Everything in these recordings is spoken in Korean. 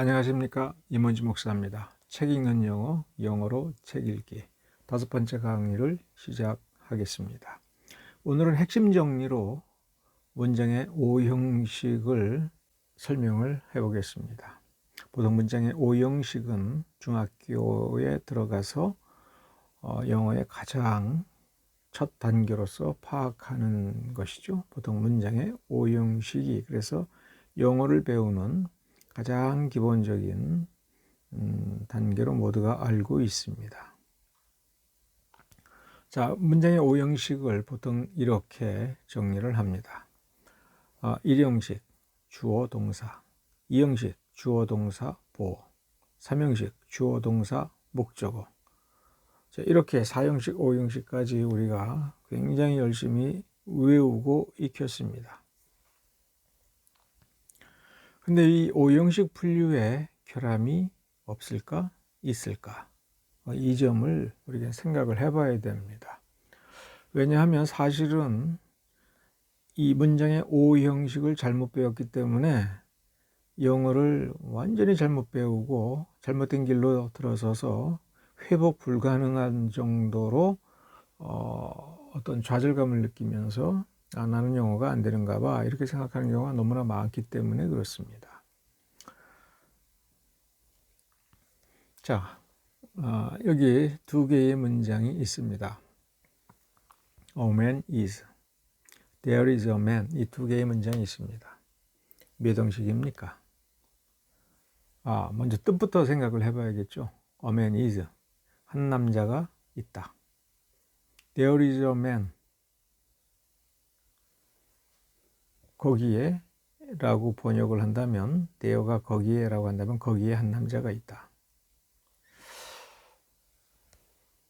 안녕하십니까, 임원지 목사입니다. 책 읽는 영어, 영어로 책 읽기 5번째 강의를 시작하겠습니다. 오늘은 핵심 정리로 문장의 오형식을 설명을 해보겠습니다. 보통 문장의 오형식은 중학교에 들어가서 영어의 가장 첫 단계로서 파악하는 것이죠. 보통 문장의 오형식이 그래서 영어를 배우는 가장 기본적인 단계로 모두가 알고 있습니다. 자, 문장의 오형식을 보통 이렇게 정리를 합니다. 1형식 주어 동사, 2형식 주어 동사 보어, 3형식 주어 동사 목적어. 자, 이렇게 4형식 5형식까지 우리가 굉장히 열심히 외우고 익혔습니다. 근데 이 5형식 분류에 결함이 없을까? 있을까? 이 점을 우리가 생각을 해봐야 됩니다. 왜냐하면 사실은 이 문장의 5형식을 잘못 배웠기 때문에 영어를 완전히 잘못 배우고 잘못된 길로 들어서서 회복 불가능한 정도로 어떤 좌절감을 느끼면서 나는 영어가 안 되는가 봐 이렇게 생각하는 경우가 너무나 많기 때문에 그렇습니다. 자, 여기 두 개의 문장이 있습니다. A man is, there is a man. 이 두 개의 문장이 있습니다. 몇 형식입니까? 먼저 뜻부터 생각을 해봐야겠죠. A man is, 한 남자가 있다. There is a man, 거기에 라고 번역을 한다면, there가 거기에 라고 한다면 거기에 한 남자가 있다.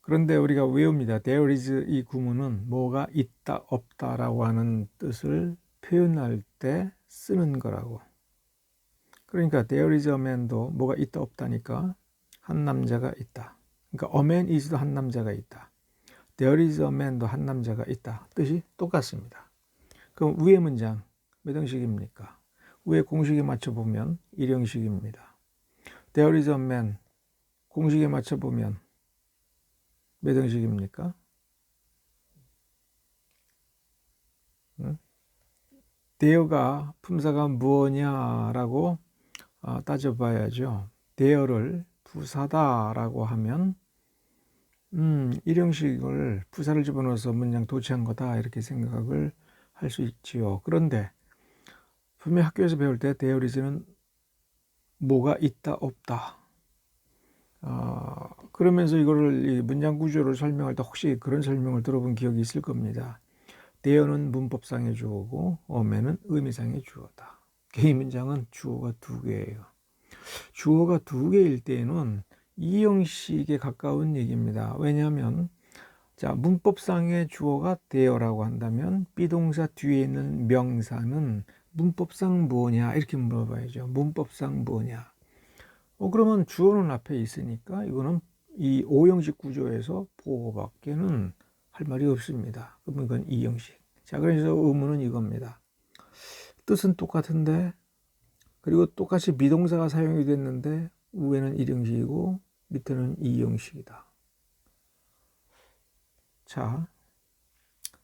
그런데 우리가 외웁니다. There is 이 구문은 뭐가 있다 없다 라고 하는 뜻을 표현할 때 쓰는 거라고. 그러니까 there is a man도 뭐가 있다 없다니까 한 남자가 있다. 그러니까 a man is도 한 남자가 있다. There is a man도 한 남자가 있다. 뜻이 똑같습니다. 그럼 위의 문장 몇 형식입니까? 위에 공식에 맞춰보면 1형식입니다. There is a man 공식에 맞춰보면 몇 형식입니까? there가 품사가 무엇냐라고 따져봐야죠. there를 부사다라고 하면 1형식을 부사를 집어넣어서 문장 도치한 거다 이렇게 생각을 할 수 있지요. 그런데 분명히 학교에서 배울 때 there is는 뭐가 있다 없다 그러면서 이거를 이 문장 구조를 설명할 때 혹시 그런 설명을 들어본 기억이 있을 겁니다. there는 문법상의 주어고 aman은 의미상의 주어다. 이 문장은 주어가 두 개예요. 주어가 두 개일 때는 이 형식에 가까운 얘기입니다. 왜냐하면 자, 문법상의 주어가 there라고 한다면 비동사 뒤에 있는 명사는 문법상 뭐냐 이렇게 물어봐야죠. 문법상 뭐냐. 그러면 주어는 앞에 있으니까 이거는 이 5형식 구조에서 보어밖에는 할 말이 없습니다. 그러면 이건 2형식. 자, 그래서 의문은 이겁니다. 뜻은 똑같은데 그리고 똑같이 비동사가 사용이 됐는데 위에는 1형식이고 밑에는 2형식이다. 자,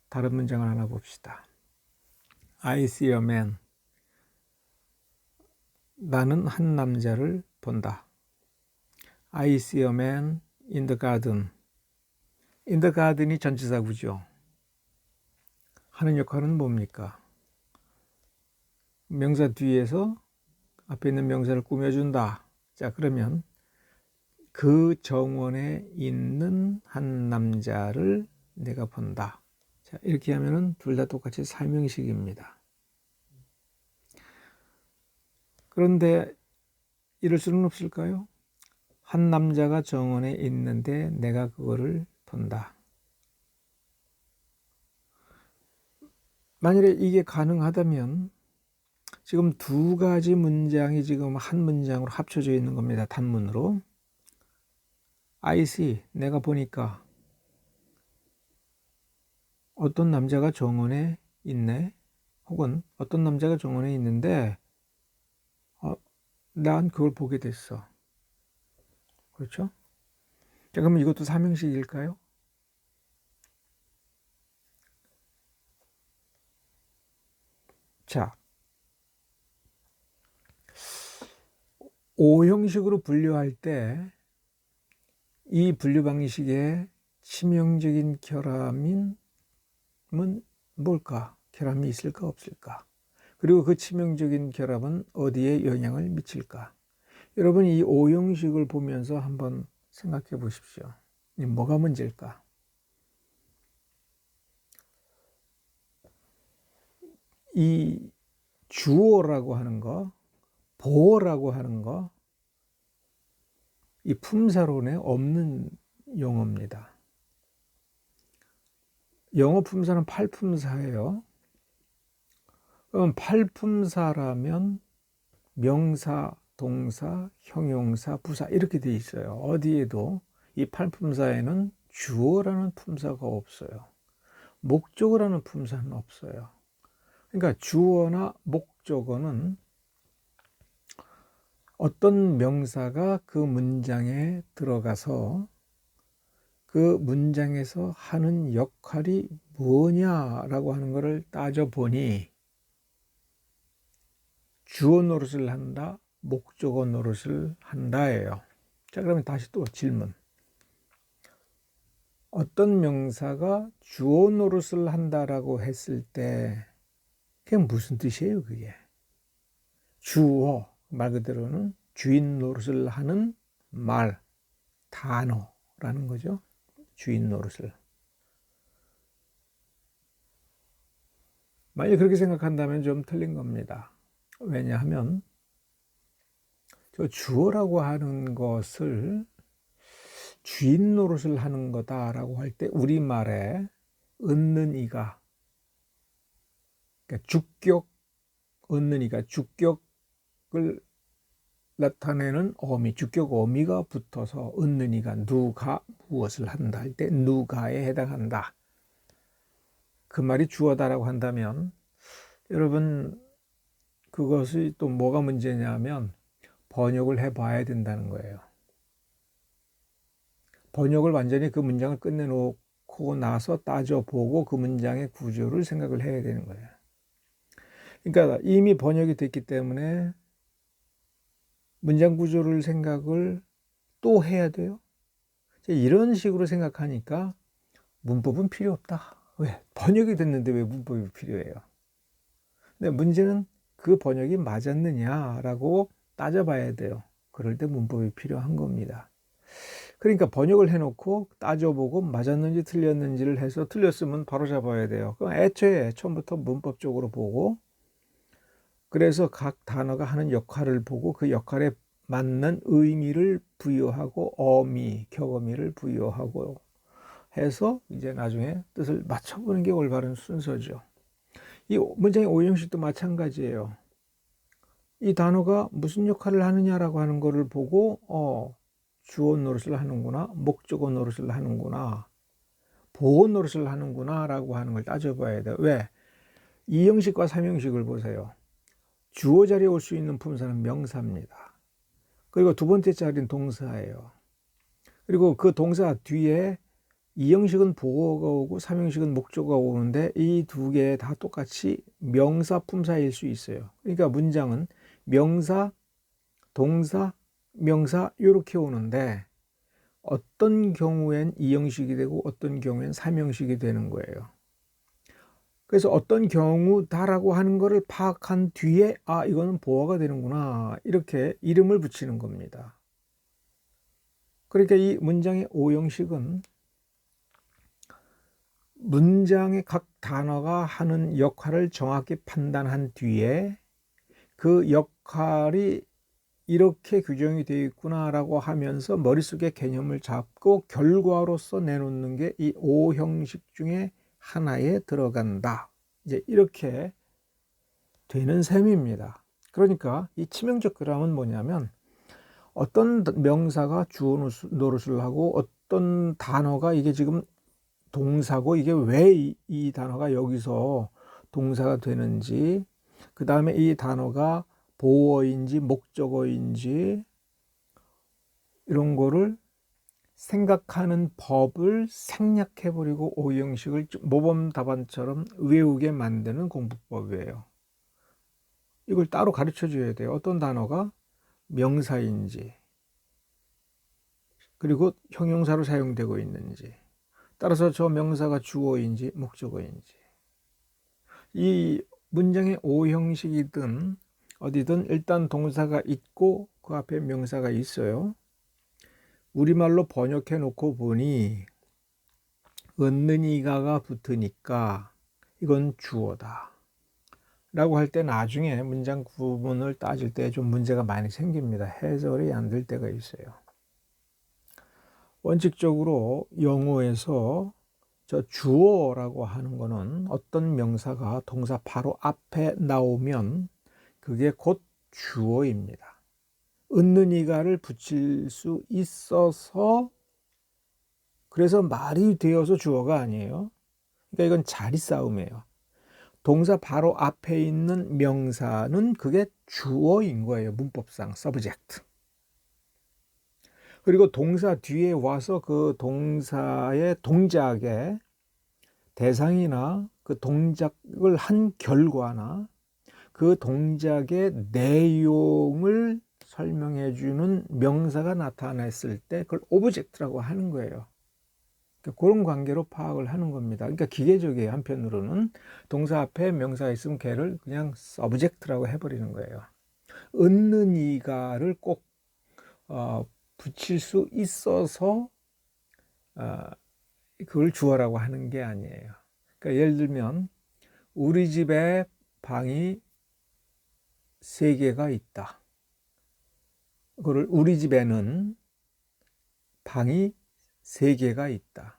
다른 문장을 하나 봅시다. I see a man. 나는 한 남자를 본다. I see a man in the garden. in the garden이 전치사구죠. 하는 역할은 뭡니까? 명사 뒤에서 앞에 있는 명사를 꾸며준다. 자, 그러면 그 정원에 있는 한 남자를 내가 본다. 자, 이렇게 하면은 둘 다 똑같이 3형식입니다. 그런데 이럴 수는 없을까요? 한 남자가 정원에 있는데 내가 그거를 본다. 만일에 이게 가능하다면 지금 두 가지 문장이 지금 한 문장으로 합쳐져 있는 겁니다. 단문으로. I see, 내가 보니까 어떤 남자가 정원에 있네. 혹은 어떤 남자가 정원에 있는데 난 그걸 보게 됐어. 그렇죠? 자, 그러면 이것도 삼형식일까요? 자, 오형식으로 분류할 때 이 분류 방식의 치명적인 결함은 뭘까? 결함이 있을까 없을까? 그리고 그 치명적인 결함은 어디에 영향을 미칠까? 여러분, 이 오형식을 보면서 한번 생각해 보십시오. 뭐가 문제일까? 이 주어라고 하는 거, 보어라고 하는 거, 이 품사론에 없는 용어입니다. 영어 품사는 팔품사예요. 그럼 팔품사라면 명사, 동사, 형용사, 부사 이렇게 돼 있어요. 어디에도 이 팔품사에는 주어라는 품사가 없어요. 목적어라는 품사는 없어요. 그러니까 주어나 목적어는 어떤 명사가 그 문장에 들어가서 그 문장에서 하는 역할이 뭐냐라고 하는 것을 따져보니 주어 노릇을 한다, 목적어 노릇을 한다예요. 자, 그러면 다시 또 질문. 어떤 명사가 주어 노릇을 한다라고 했을 때 그게 무슨 뜻이에요, 그게? 주어, 말 그대로는 주인 노릇을 하는 말, 단어라는 거죠. 주인 노릇을. 만약 그렇게 생각한다면 좀 틀린 겁니다. 왜냐하면 저 주어라고 하는 것을 주인 노릇을 하는 거다라고 할 때 우리말에 얻는 이가, 그러니까 주격, 얻는 이가 주격을 나타내는 어미, 주격 어미가 붙어서 얻는 이가 누가 무엇을 한다 할 때 누가에 해당한다. 그 말이 주어다라고 한다면 여러분 그것이 또 뭐가 문제냐면 번역을 해봐야 된다는 거예요. 번역을 완전히 그 문장을 끝내놓고 나서 따져보고 그 문장의 구조를 생각을 해야 되는 거예요. 그러니까 이미 번역이 됐기 때문에 문장 구조를 생각을 또 해야 돼요. 이런 식으로 생각하니까 문법은 필요 없다. 왜? 번역이 됐는데 왜 문법이 필요해요? 근데 문제는 그 번역이 맞았느냐라고 따져봐야 돼요. 그럴 때 문법이 필요한 겁니다. 그러니까 번역을 해놓고 따져보고 맞았는지 틀렸는지를 해서 틀렸으면 바로 잡아야 돼요. 그럼 애초에 처음부터 문법적으로 보고 그래서 각 단어가 하는 역할을 보고 그 역할에 맞는 의미를 부여하고 어미, 격어미를 부여하고 해서 이제 나중에 뜻을 맞춰보는 게 올바른 순서죠. 이 문장의 오형식도 마찬가지예요. 이 단어가 무슨 역할을 하느냐라고 하는 것을 보고 주어 노릇을 하는구나, 목적어 노릇을 하는구나, 보어 노릇을 하는구나 라고 하는 걸 따져봐야 돼요. 왜? 이형식과 삼형식을 보세요. 주어 자리에 올 수 있는 품사는 명사입니다. 그리고 두 번째 자리는 동사예요. 그리고 그 동사 뒤에 이형식은 보어가 오고 삼형식은 목적어가 오는데 이 두 개 다 똑같이 명사 품사일 수 있어요. 그러니까 문장은 명사, 동사, 명사 이렇게 오는데 어떤 경우엔 이형식이 되고 어떤 경우엔 삼형식이 되는 거예요. 그래서 어떤 경우다라고 하는 것을 파악한 뒤에 이거는 보어가 되는구나 이렇게 이름을 붙이는 겁니다. 그러니까 이 문장의 오형식은 문장의 각 단어가 하는 역할을 정확히 판단한 뒤에 그 역할이 이렇게 규정이 되어 있구나라고 하면서 머릿속에 개념을 잡고 결과로서 내놓는 게 이 오형식 중에 하나에 들어간다. 이제 이렇게 되는 셈입니다. 그러니까 이 치명적 결함은 뭐냐면 어떤 명사가 주어 노릇을 하고 어떤 단어가 이게 지금 동사고 이게 왜 이 단어가 여기서 동사가 되는지 그 다음에 이 단어가 보어인지 목적어인지 이런 거를 생각하는 법을 생략해버리고 오형식을 모범 답안처럼 외우게 만드는 공부법이에요. 이걸 따로 가르쳐 줘야 돼요. 어떤 단어가 명사인지, 그리고 형용사로 사용되고 있는지, 따라서 저 명사가 주어인지 목적어인지. 이 문장의 오형식이든 어디든 일단 동사가 있고 그 앞에 명사가 있어요. 우리말로 번역해 놓고 보니 은는이가가 붙으니까 이건 주어다 라고 할 때 나중에 문장 구문을 따질 때 좀 문제가 많이 생깁니다. 해설이 안 될 때가 있어요. 원칙적으로 영어에서 저 주어라고 하는 거는 어떤 명사가 동사 바로 앞에 나오면 그게 곧 주어입니다. 은는이가를 붙일 수 있어서 그래서 말이 되어서 주어가 아니에요. 그러니까 이건 자리 싸움이에요. 동사 바로 앞에 있는 명사는 그게 주어인 거예요. 문법상 subject. 그리고 동사 뒤에 와서 그 동사의 동작의 대상이나 그 동작을 한 결과나 그 동작의 내용을 설명해 주는 명사가 나타났을 때 그걸 오브젝트라고 하는 거예요. 그러니까 그런 관계로 파악을 하는 겁니다. 그러니까 기계적이에요. 한편으로는 동사 앞에 명사가 있으면 걔를 그냥 서브젝트라고 해버리는 거예요. 은는이가를 꼭 붙일 수 있어서 그걸 주어라고 하는 게 아니에요. 그러니까 예를 들면 우리 집에 방이 3개가 있다. 그걸 우리 집에는 방이 3개가 있다.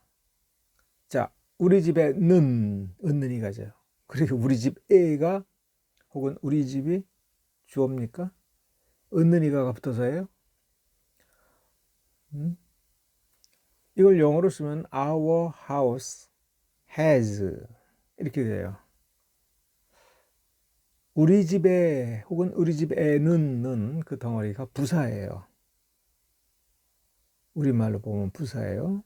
자, 우리 집에는 은는이가죠. 그리고 우리 집에가 혹은 우리 집이 주어입니까? 은는이가가 붙어서예요. 이걸 영어로 쓰면 our house has 이렇게 돼요. 우리 집에 혹은 우리 집에는 그 덩어리가 부사예요. 우리말로 보면 부사예요.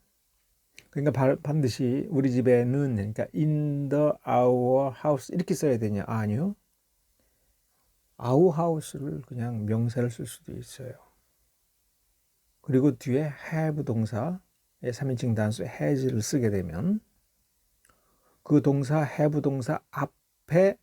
그러니까 반드시 우리 집에는 그러니까 in the our house 이렇게 써야 되냐? 아니요. our house를 그냥 명사를 쓸 수도 있어요. 그리고 뒤에 have 동사의 3인칭 단수 has를 쓰게 되면 그 동사 have 동사 앞에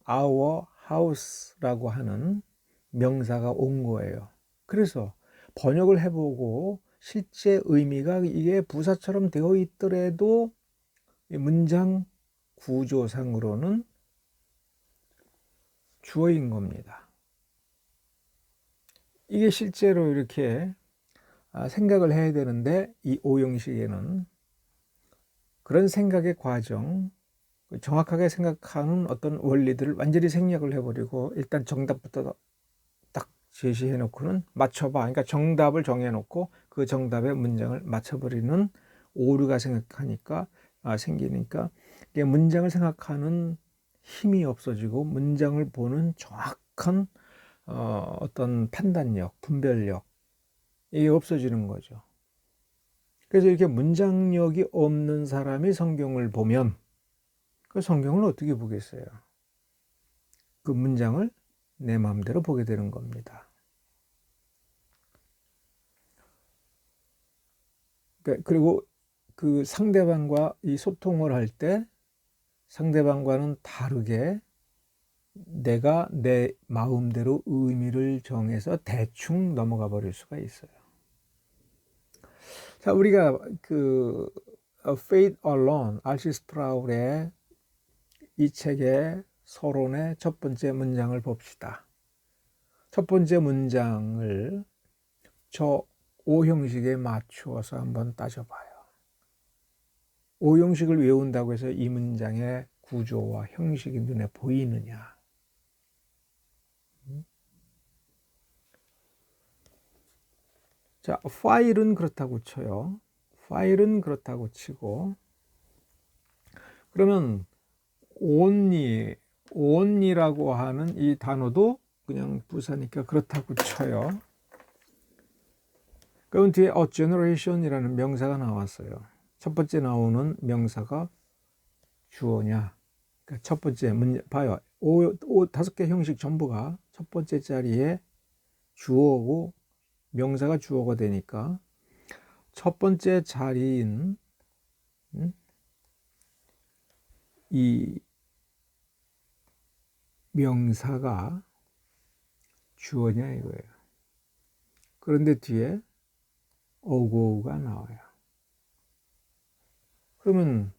our house라고 하는 명사가 온 거예요. 그래서 번역을 해보고 실제 의미가 이게 부사처럼 되어 있더라도 문장 구조상으로는 주어인 겁니다. 이게 실제로 이렇게 생각을 해야 되는데 이 오형식에는 그런 생각의 과정, 정확하게 생각하는 어떤 원리들을 완전히 생략을 해버리고 일단 정답부터 딱 제시해 놓고는 맞춰봐. 그러니까 정답을 정해 놓고 그 정답의 문장을 맞춰버리는 오류가 생기니까 이게 문장을 생각하는 힘이 없어지고 문장을 보는 정확한 어떤 판단력, 분별력 이게 없어지는 거죠. 그래서 이렇게 문장력이 없는 사람이 성경을 보면 그 성경을 어떻게 보겠어요? 그 문장을 내 마음대로 보게 되는 겁니다. 그리고 그 상대방과 이 소통을 할 때 상대방과는 다르게 내가 내 마음대로 의미를 정해서 대충 넘어가 버릴 수가 있어요. 자, 우리가 그 Fate Alone, 알시 스프라울의 이 책의 서론의 첫 번째 문장을 봅시다. 첫 번째 문장을 저 오형식에 맞추어서 한번 따져봐요. 오형식을 외운다고 해서 이 문장의 구조와 형식이 눈에 보이느냐? 자, 파일은 그렇다고 쳐요. 파일은 그렇다고 치고 그러면 only라고 하는 이 단어도 그냥 부사니까 그렇다고 쳐요. 그럼 뒤에 a generation이라는 명사가 나왔어요. 첫 번째 나오는 명사가 주어냐. 그러니까 첫 번째 봐요. 다섯 개 형식 전부가 첫 번째 자리에 주어고 명사가 주어가 되니까 첫 번째 자리인 이 명사가 주어냐 이거예요. 그런데 뒤에 어고가 나와요. 그러면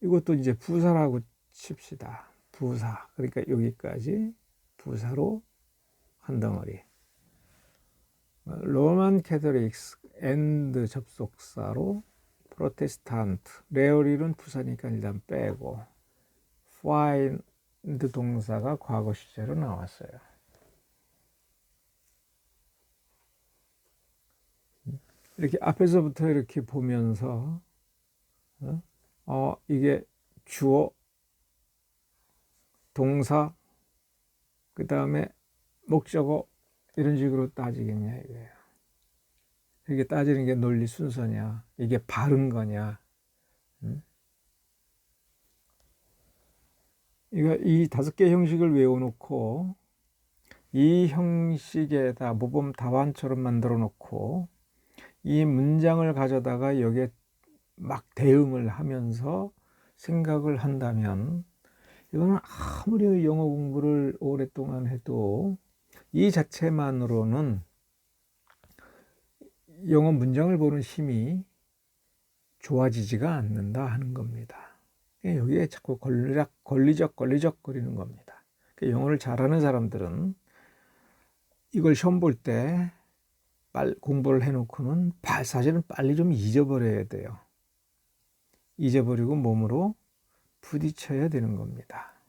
이것도 이제 부사라고 칩시다. 부사. 그러니까 여기까지 부사로 한 덩어리. 로만 캐톨릭스 앤드 접속사로 프로테스탄트. 레어릴은 부사니까 일단 빼고 파인드 동사가 과거 시제로 나왔어요. 이렇게 앞에서부터 이렇게 보면서 이게 주어, 동사, 그 다음에 목적어 이런 식으로 따지겠냐 이거예요. 이게 따지는 게 논리 순서냐, 이게 바른 거냐. 이 다섯 개 형식을 외워놓고 이 형식에다 모범 답안처럼 만들어 놓고 이 문장을 가져다가 여기에 막 대응을 하면서 생각을 한다면 이거는 아무리 영어 공부를 오랫동안 해도 이 자체만으로는 영어 문장을 보는 힘이 좋아지지가 않는다 하는 겁니다. 여기에 자꾸 걸리적거리는 겁니다. 영어를 잘하는 사람들은 이걸 시험 볼 때 공부를 해놓고는 사실은 빨리 좀 잊어버려야 돼요. 잊어버리고 몸으로 부딪혀야 되는 겁니다.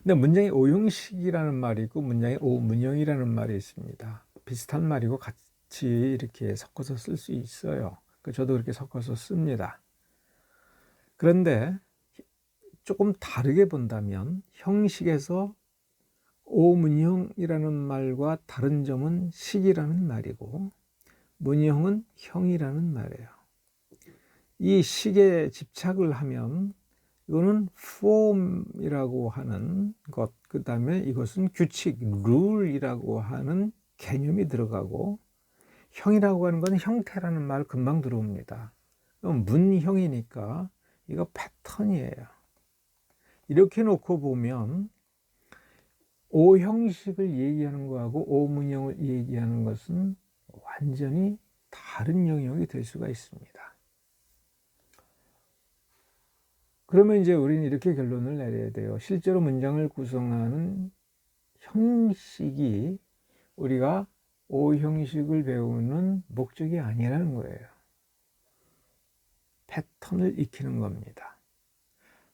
근데 문장에 오형식이라는 말이 있고 문장에 오문형이라는 말이 있습니다. 비슷한 말이고 같이 이렇게 섞어서 쓸 수 있어요. 저도 그렇게 섞어서 씁니다. 그런데 조금 다르게 본다면 형식에서 오문형이라는 말과 다른 점은 식이라는 말이고 문형은 형이라는 말이에요. 이 식에 집착을 하면 이거는 form이라고 하는 것, 그 다음에 이것은 규칙, 룰이라고 하는 개념이 들어가고 형이라고 하는 건 형태라는 말 금방 들어옵니다. 문형이니까 이거 패턴이에요. 이렇게 놓고 보면 오형식을 얘기하는 거하고 오문형을 얘기하는 것은 완전히 다른 영역이 될 수가 있습니다. 그러면 이제 우리는 이렇게 결론을 내려야 돼요. 실제로 문장을 구성하는 형식이 우리가 오형식을 배우는 목적이 아니라는 거예요. 패턴을 익히는 겁니다.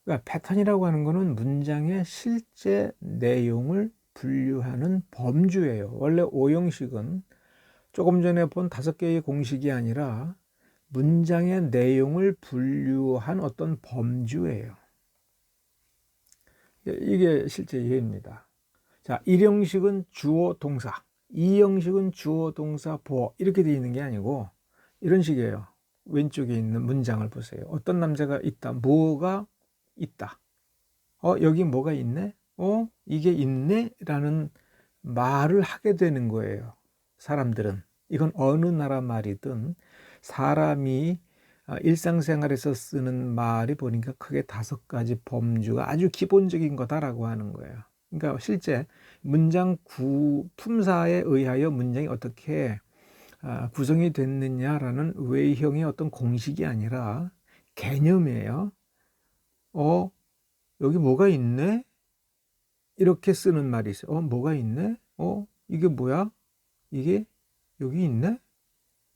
그러니까 패턴이라고 하는 것은 문장의 실제 내용을 분류하는 범주예요. 원래 오형식은 조금 전에 본 5개의 공식이 아니라 문장의 내용을 분류한 어떤 범주예요. 이게 실제 예입니다. 자, 1형식은 주어, 동사, 2형식은 주어, 동사, 보어 이렇게 되어 있는 게 아니고 이런 식이에요. 왼쪽에 있는 문장을 보세요. 어떤 남자가 있다. 뭐가 있다. 여기 뭐가 있네? 이게 있네? 라는 말을 하게 되는 거예요. 사람들은. 이건 어느 나라 말이든 사람이 일상생활에서 쓰는 말이 보니까 크게 5가지 범주가 아주 기본적인 거다라고 하는 거예요. 그러니까 실제 문장 품사에 의하여 문장이 어떻게 구성이 됐느냐라는 외형의 어떤 공식이 아니라 개념이에요. 여기 뭐가 있네? 이렇게 쓰는 말이 있어요. 뭐가 있네? 이게 뭐야? 이게 여기 있네?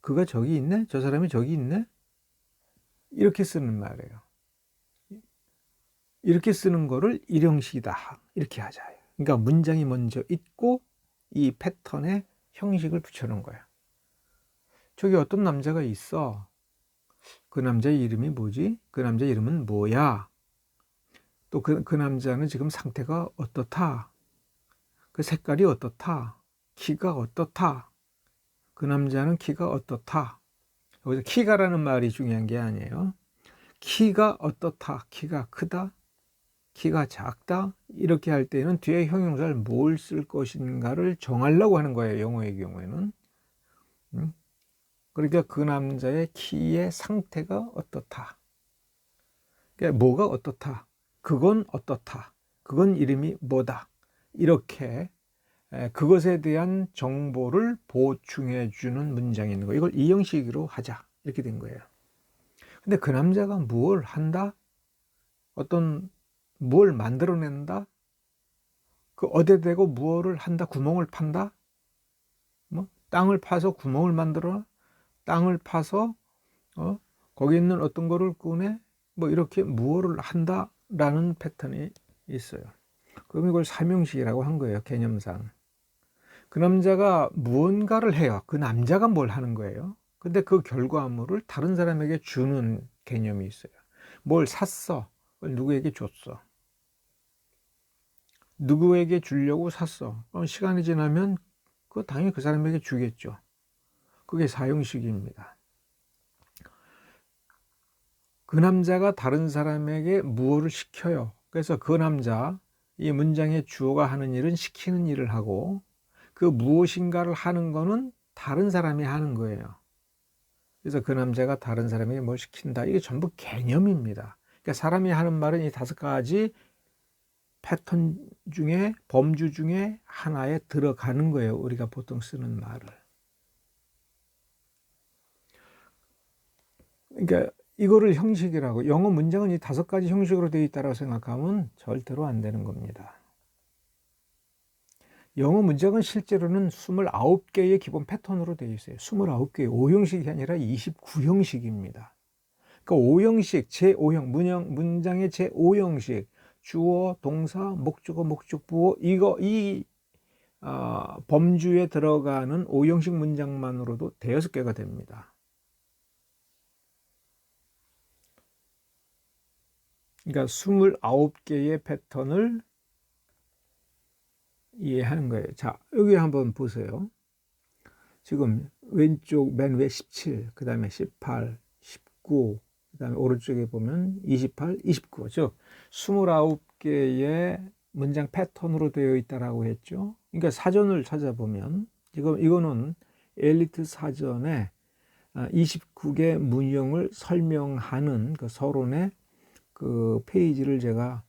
그가 저기 있네? 저 사람이 저기 있네? 이렇게 쓰는 말이에요. 이렇게 쓰는 거를 일형식이다. 이렇게 하자. 그러니까 문장이 먼저 있고 이 패턴에 형식을 붙여놓은 거야. 저기 어떤 남자가 있어. 그 남자의 이름이 뭐지? 그 남자의 이름은 뭐야? 또 그 남자는 지금 상태가 어떻다? 그 색깔이 어떻다, 키가 어떻다, 그 남자는 키가 어떻다. 여기서 키가라는 말이 중요한 게 아니에요. 키가 어떻다, 키가 크다, 키가 작다, 이렇게 할 때는 뒤에 형용사를 뭘 쓸 것인가를 정하려고 하는 거예요, 영어의 경우에는. 그러니까 그 남자의 키의 상태가 어떻다, 그러니까 뭐가 어떻다, 그건 어떻다, 그건 이름이 뭐다, 이렇게 그것에 대한 정보를 보충해 주는 문장이 있는 거예요. 이걸 이 형식으로 하자, 이렇게 된 거예요. 근데 그 남자가 뭘 한다, 뭘 만들어낸다, 그 어디에 대고 무엇을 한다, 구멍을 판다, 뭐 땅을 파서 구멍을 만들어, 땅을 파서 거기 있는 어떤 거를 꺼내, 뭐 이렇게 무엇을 한다라는 패턴이 있어요. 그럼 이걸 삼형식이라고 한 거예요, 개념상. 그 남자가 무언가를 해요. 그 남자가 뭘 하는 거예요. 근데 그 결과물을 다른 사람에게 주는 개념이 있어요. 뭘 샀어, 그걸 누구에게 줬어. 누구에게 주려고 샀어. 그럼 시간이 지나면 당연히 그 사람에게 주겠죠. 그게 사형식입니다. 그 남자가 다른 사람에게 무엇을 시켜요. 그래서 그 남자, 이 문장의 주어가 하는 일은 시키는 일을 하고, 그 무엇인가를 하는 거는 다른 사람이 하는 거예요. 그래서 그 남자가 다른 사람에게 뭘 시킨다, 이게 전부 개념입니다. 그러니까 사람이 하는 말은 이 5가지 패턴 중에, 범주 중에 하나에 들어가는 거예요, 우리가 보통 쓰는 말을. 그러니까 이거를 형식이라고, 영어 문장은 이 5가지 형식으로 되어 있다고 생각하면 절대로 안 되는 겁니다. 영어 문장은 실제로는 29개의 기본 패턴으로 되어 있어요. 29개의 5형식이 아니라 29형식입니다. 그러니까 5형식, 제5형, 문장의 제5형식, 주어, 동사, 목적어, 목적부호, 이 범주에 들어가는 5형식 문장만으로도 6개가 됩니다. 그러니까 29개의 패턴을 이해하는 거예요. 자, 여기 한번 보세요. 지금 왼쪽 맨 위에 17, 그 다음에 18, 19, 그 다음에 오른쪽에 보면 28, 29. 즉 29개의 문장 패턴으로 되어 있다라고 했죠. 그러니까 사전을 찾아보면, 지금 이거는 엘리트 사전에 29개 문형을 설명하는 그 서론의 그 페이지를 제가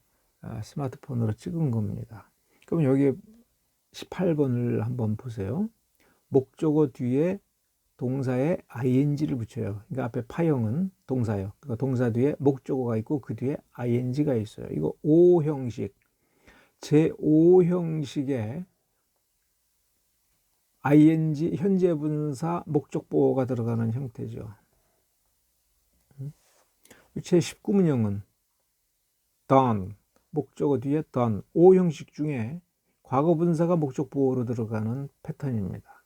스마트폰으로 찍은 겁니다. 그럼 여기 18번을 한번 보세요. 목적어 뒤에 동사에 ing를 붙여요. 그러니까 앞에 파형은 동사예요. 그러니까 동사 뒤에 목적어가 있고 그 뒤에 ing가 있어요. 이거 5형식, 제5형식에 ing, 현재 분사, 목적 보호가 들어가는 형태죠. 제19문형은 done, 목적어 뒤에 done, 5형식 중에 과거 분사가 목적 보호로 들어가는 패턴입니다.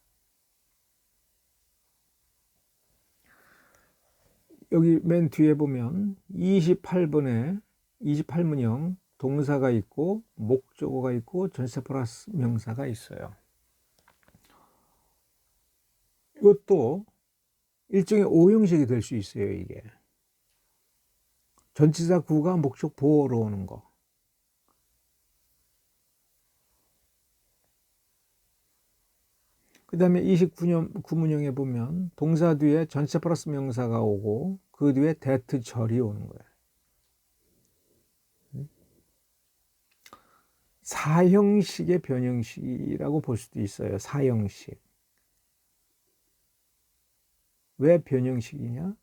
여기 맨 뒤에 보면 28번에 28문형 동사가 있고 목적어가 있고 전치사 플러스 명사가 있어요. 이것도 일종의 5형식이 될 수 있어요. 이게 전치사 구가 목적 보호로 오는 거, 그 다음에 29문형에 보면 동사 뒤에 전치사 플러스 명사가 오고 그 뒤에 that 절이 오는 거예요. 4형식의 변형식이라고 볼 수도 있어요. 4형식. 왜 변형식이냐?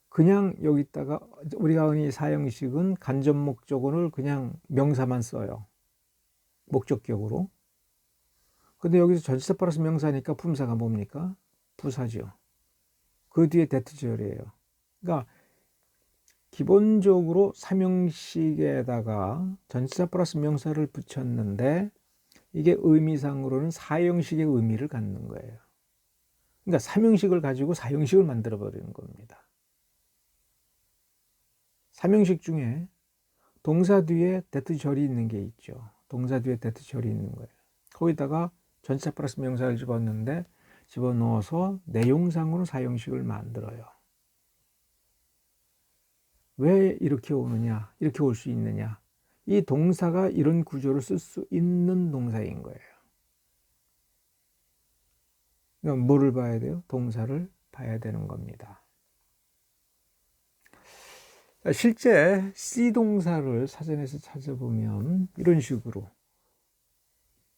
그냥 여기다가 우리가 흔히 4형식은 간접 목적어를 그냥 명사만 써요. 목적격으로. 근데 여기서 전치사 플러스 명사니까 품사가 뭡니까? 부사죠. 그 뒤에 대트절이에요. 그러니까 기본적으로 3형식에다가 전치사 플러스 명사를 붙였는데 이게 의미상으로는 4형식의 의미를 갖는 거예요. 그러니까 3형식을 가지고 4형식을 만들어 버리는 겁니다. 3형식 중에 동사 뒤에 대트절이 있는 게 있죠. 동사 뒤에 대트절이 있는 거예요. 거기다가 전치사 플러스 명사를 집어넣어서 내용상으로 사형식을 만들어요. 왜 이렇게 오느냐, 이렇게 올 수 있느냐, 이 동사가 이런 구조를 쓸 수 있는 동사인 거예요. 그러니까 뭐를 봐야 돼요? 동사를 봐야 되는 겁니다. 실제 C 동사를 사전에서 찾아보면 이런 식으로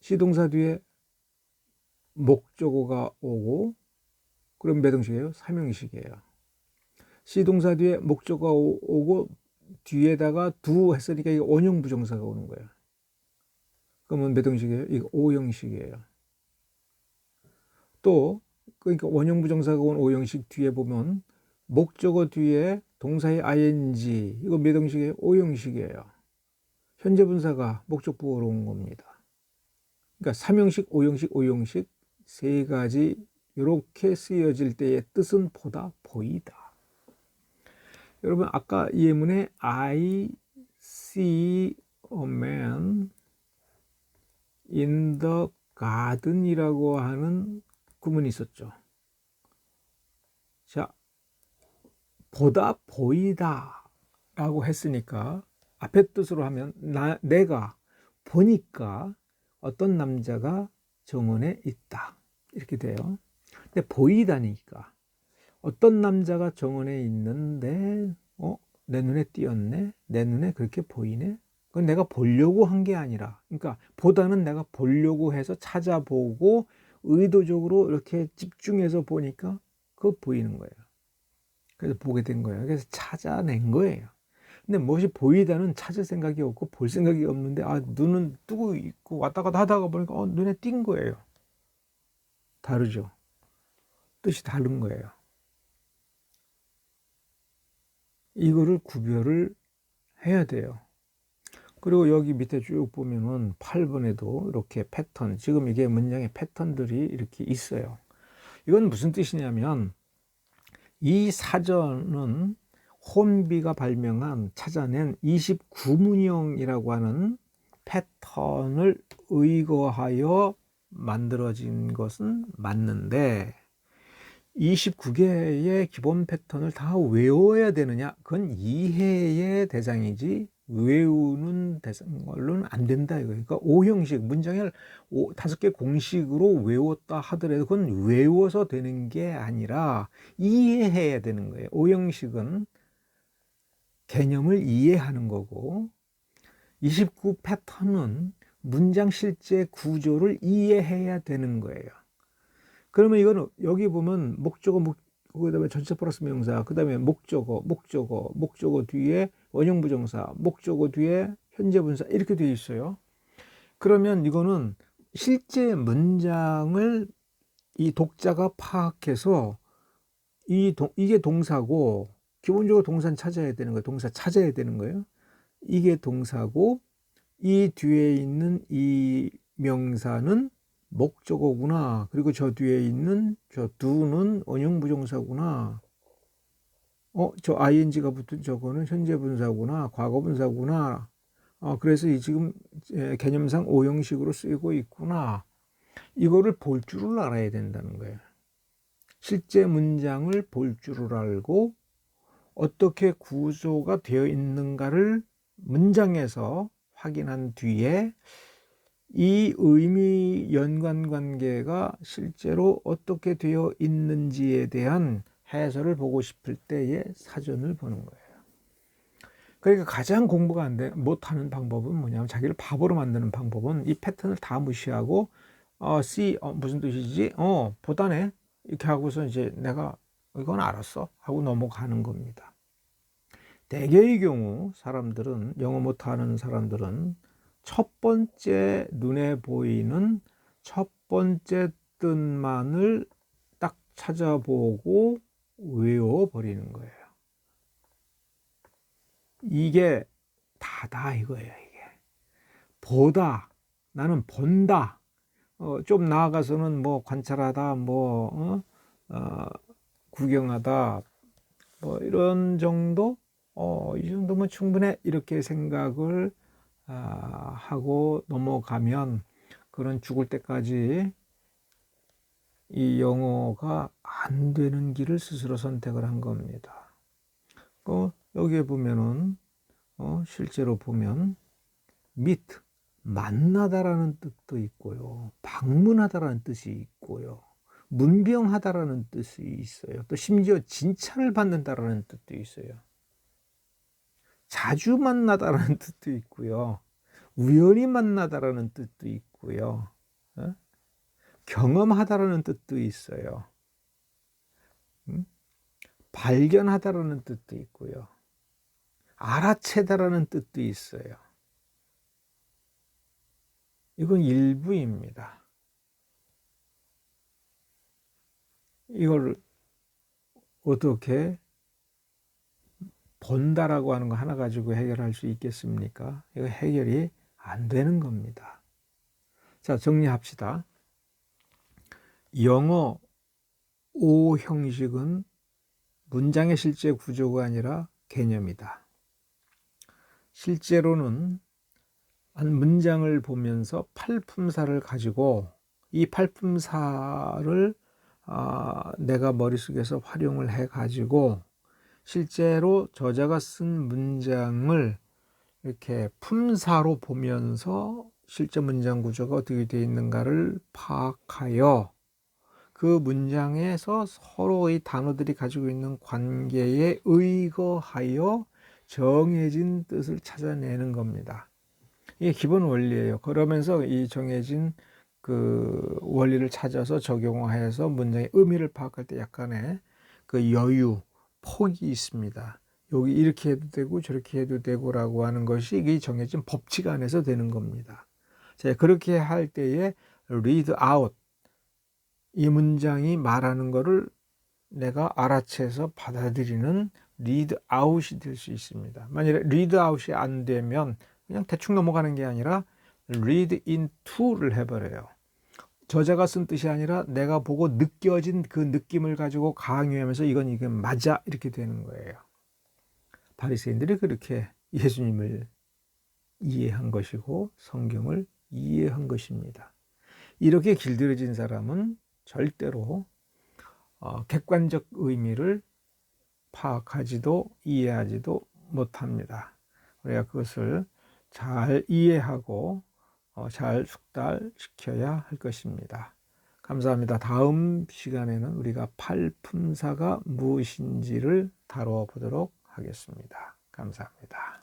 C 동사 뒤에 목적어가 오고, 그럼 몇 형식이에요? 3형식이에요. C 동사 뒤에 목적어가 오고 뒤에다가 두 했으니까 이게 원형 부정사가 오는 거예요. 그러면 몇 형식이에요? 이거 5형식이에요. 또 그러니까 원형 부정사가 온 5형식 뒤에 보면 목적어 뒤에 동사의 ing, 이거 몇 형식이에요? 5형식이에요. 현재 분사가 목적보어로 온 겁니다. 그러니까 3형식, 5형식, 5형식 세 가지 이렇게 쓰여질 때의 뜻은 보다, 보이다. 여러분 아까 예문에 I see a man in the garden이라고 하는 구문이 있었죠. 자, 보다, 보이다 라고 했으니까 앞에 뜻으로 하면 내가 보니까 어떤 남자가 정원에 있다 이렇게 돼요. 근데 보이다니까 어떤 남자가 정원에 있는데 내 눈에 띄었네, 내 눈에 그렇게 보이네. 그건 내가 보려고 한 게 아니라, 그러니까 보다는 내가 보려고 해서 찾아보고 의도적으로 이렇게 집중해서 보니까 그거 보이는 거예요. 그래서 보게 된 거예요. 그래서 찾아낸 거예요. 근데 무엇이 보이다는 찾을 생각이 없고 볼 생각이 없는데 눈은 뜨고 있고 왔다 갔다 하다가 보니까 눈에 띈 거예요. 다르죠. 뜻이 다른 거예요. 이거를 구별을 해야 돼요. 그리고 여기 밑에 쭉 보면은 8번에도 이렇게 패턴, 지금 이게 문장의 패턴들이 이렇게 있어요. 이건 무슨 뜻이냐면 이 사전은 혼비가 발명한 찾아낸 29문형이라고 하는 패턴을 의거하여 만들어진 것은 맞는데 29개의 기본 패턴을 다 외워야 되느냐? 그건 이해의 대상이지 외우는 걸로는 안 된다 이거예요. 그러니까 5형식 문장을 5개 공식으로 외웠다 하더라도 그건 외워서 되는 게 아니라 이해해야 되는 거예요. 5형식은 개념을 이해하는 거고 29 패턴은 문장 실제 구조를 이해해야 되는 거예요. 그러면 이거는 여기 보면 목적어, 그다음에 전체 플러스 명사, 그다음에 목적어 뒤에 원형 부정사, 목적어 뒤에 현재 분사 이렇게 되어 있어요. 그러면 이거는 실제 문장을 이 독자가 파악해서 이게 동사고 기본적으로 동사는 찾아야 되는 거예요. 동사 찾아야 되는 거예요. 이게 동사고 이 뒤에 있는 이 명사는 목적어구나. 그리고 저 뒤에 있는 저 do는 원형 부정사구나. 저 ing가 붙은 저거는 현재 분사구나. 과거 분사구나. 그래서 지금 개념상 5형식으로 쓰이고 있구나. 이거를 볼 줄을 알아야 된다는 거예요. 실제 문장을 볼 줄을 알고 어떻게 구조가 되어 있는가를 문장에서 확인한 뒤에 이 의미 연관관계가 실제로 어떻게 되어 있는지에 대한 해설을 보고 싶을 때에 사전을 보는 거예요. 그러니까 가장 공부가 못하는 방법은 뭐냐면 자기를 바보로 만드는 방법은 이 패턴을 다 무시하고 C 무슨 뜻이지? 보다네 이렇게 하고서 이제 내가 이건 알았어 하고 넘어가는 겁니다. 대개의 경우 사람들은 영어 못하는 사람들은 첫 번째 눈에 보이는 첫 번째 뜻만을 딱 찾아보고 외워버리는 거예요. 이게 다다 이거예요. 이게 보다, 나는 본다. 좀 나아가서는 뭐 관찰하다, 구경하다, 이런 정도, 이 정도면 충분해 이렇게 생각을 하고 넘어가면 그는 죽을 때까지 이 영어가 안 되는 길을 스스로 선택을 한 겁니다. 여기에 보면은 실제로 보면 meet 만나다라는 뜻도 있고요, 방문하다라는 뜻이 있고요, 문병하다라는 뜻이 있어요. 또 심지어 진찰을 받는다라는 뜻도 있어요. 자주 만나다라는 뜻도 있고요, 우연히 만나다라는 뜻도 있고요, 경험하다라는 뜻도 있어요. 발견하다라는 뜻도 있고요, 알아채다라는 뜻도 있어요. 이건 일부입니다. 이걸 어떻게 본다라고 하는 거 하나 가지고 해결할 수 있겠습니까? 이거 해결이 안 되는 겁니다. 자, 정리합시다. 영어 O 형식은 문장의 실제 구조가 아니라 개념이다. 실제로는 한 문장을 보면서 팔품사를 가지고 이 팔품사를 내가 머릿속에서 활용을 해가지고 실제로 저자가 쓴 문장을 이렇게 품사로 보면서 실제 문장 구조가 어떻게 되어 있는가를 파악하여 그 문장에서 서로의 단어들이 가지고 있는 관계에 의거하여 정해진 뜻을 찾아내는 겁니다. 이게 기본 원리예요. 그러면서 이 정해진 그 원리를 찾아서 적용해서 문장의 의미를 파악할 때 약간의 그 여유, 폭이 있습니다. 여기 이렇게 해도 되고 저렇게 해도 되고라고 하는 것이 이게 정해진 법칙 안에서 되는 겁니다. 자, 그렇게 할 때에 read out, 이 문장이 말하는 거를 내가 알아채서 받아들이는 read out이 될 수 있습니다. 만약에 read out이 안 되면 그냥 대충 넘어가는 게 아니라 read into를 해버려요. 저자가 쓴 뜻이 아니라 내가 보고 느껴진 그 느낌을 가지고 강요하면서 이건 맞아 이렇게 되는 거예요. 바리새인들이 그렇게 예수님을 이해한 것이고 성경을 이해한 것입니다. 이렇게 길들여진 사람은 절대로 객관적 의미를 파악하지도 이해하지도 못합니다. 우리가 그것을 잘 이해하고 잘 숙달시켜야 할 것입니다. 감사합니다. 다음 시간에는 우리가 팔품사가 무엇인지를 다뤄보도록 하겠습니다. 감사합니다.